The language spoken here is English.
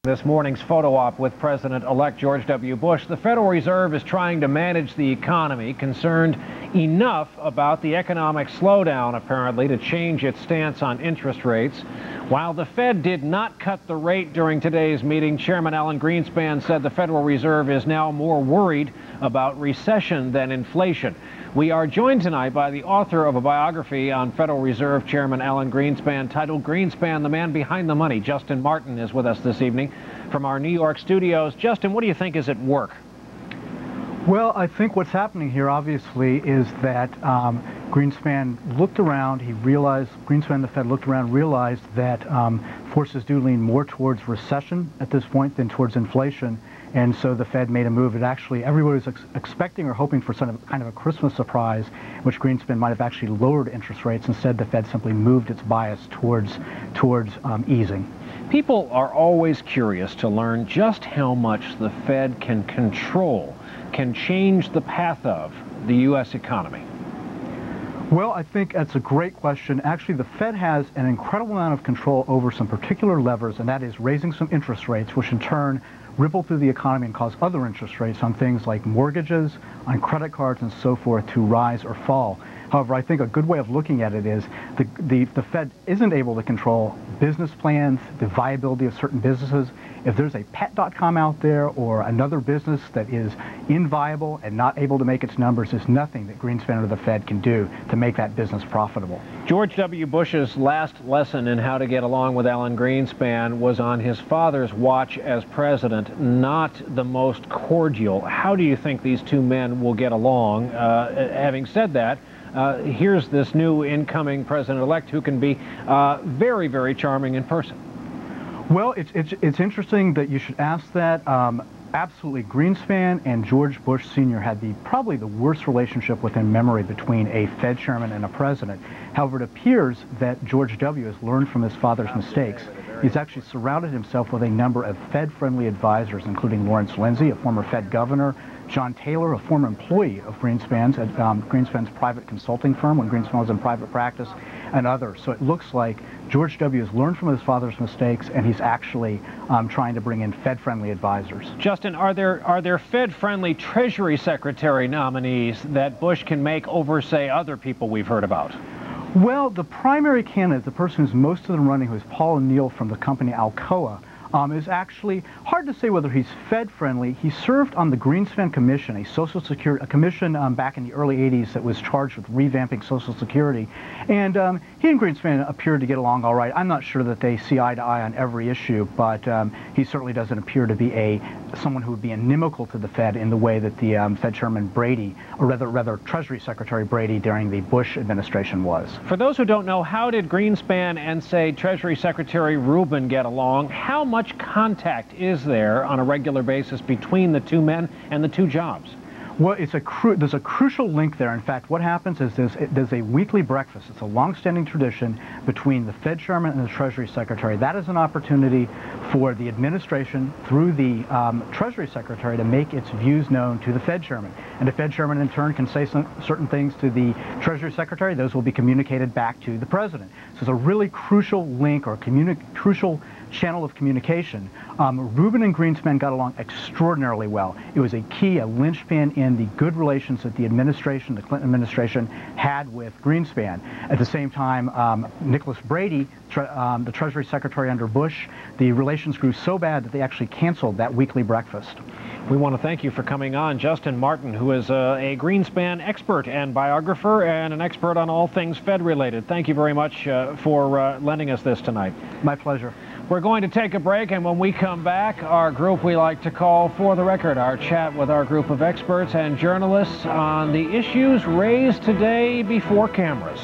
This morning's photo op with President-elect George W. Bush. The Federal Reserve is trying to manage the economy, concerned enough about the economic slowdown, apparently, to change its stance on interest rates. While the Fed did not cut the rate during today's meeting, Chairman Alan Greenspan said the Federal Reserve is now more worried about recession than inflation. We are joined tonight by the author of a biography on Federal Reserve Chairman Alan Greenspan titled Greenspan, the Man Behind the Money. Justin Martin is with us this evening from our New York studios. Justin, what do you think is at work? Well, I think what's happening here, obviously, is that Greenspan looked around. He realized, Greenspan, the Fed, looked around, realized that forces do lean more towards recession at this point than towards inflation. And so the Fed made a move that actually everybody was expecting or hoping for some kind of a Christmas surprise, which Greenspan might have actually lowered interest rates. Instead, the Fed simply moved its bias towards easing. People are always curious to learn just how much the Fed can control, can change the path of the U.S. economy. Well, I think that's a great question. Actually, the Fed has an incredible amount of control over some particular levers, and that is raising some interest rates, which in turn ripple through the economy and cause other interest rates on things like mortgages, on credit cards, and so forth to rise or fall. However, I think a good way of looking at it is the Fed isn't able to control business plans, the viability of certain businesses. If there's a pet.com out there or another business that is inviable and not able to make its numbers, there's nothing that Greenspan or the Fed can do to make that business profitable. George W. Bush's last lesson in how to get along with Alan Greenspan was on his father's watch as president, not the most cordial. How do you think these two men will get along? Having said that, here's this new incoming president-elect who can be very, very charming in person. Well, it's interesting that you should ask that. Absolutely, Greenspan and George Bush Sr. had probably the worst relationship within memory between a Fed chairman and a president. However, it appears that George W. has learned from his father's mistakes. He's actually surrounded himself with a number of Fed-friendly advisors, including Lawrence Lindsay, a former Fed governor, John Taylor, a former employee of Greenspan's at Greenspan's private consulting firm when Greenspan was in private practice, and others. So it looks like George W. has learned from his father's mistakes, and he's actually trying to bring in Fed-friendly advisors. Justin, are there Fed-friendly Treasury Secretary nominees that Bush can make over, say, other people we've heard about? Well, the primary candidate, the person who's most of the running, who is Paul O'Neill from the company Alcoa, is actually hard to say whether he's Fed-friendly. He served on the Greenspan Commission, a Social Security commission back in the early 80s that was charged with revamping Social Security. And he and Greenspan appeared to get along all right. I'm not sure that they see eye to eye on every issue, but he certainly doesn't appear to be someone who would be inimical to the Fed in the way that the Fed Chairman Brady, or rather Treasury Secretary Brady during the Bush administration was. For those who don't know, how did Greenspan and, say, Treasury Secretary Rubin get along? How much contact is there on a regular basis between the two men and the two jobs? Well, there's a crucial link there. In fact, what happens is there's a weekly breakfast. It's a long-standing tradition between the Fed Chairman and the Treasury Secretary. That is an opportunity for the administration, through the Treasury Secretary, to make its views known to the Fed Chairman. And the Fed Chairman, in turn, can say certain things to the Treasury Secretary. Those will be communicated back to the President. So it's a really crucial link, or crucial channel of communication. Rubin and Greenspan got along extraordinarily well. It was a linchpin in the good relations that the administration, the Clinton administration, had with Greenspan. At the same time, Nicholas Brady, the Treasury Secretary under Bush, the relations grew so bad that they actually canceled that weekly breakfast. We want to thank you for coming on. Justin Martin, who is a Greenspan expert and biographer and an expert on all things Fed-related. Thank you very much for lending us this tonight. My pleasure. We're going to take a break, and when we come back, our group we like to call For the Record, our chat with our group of experts and journalists on the issues raised today before cameras.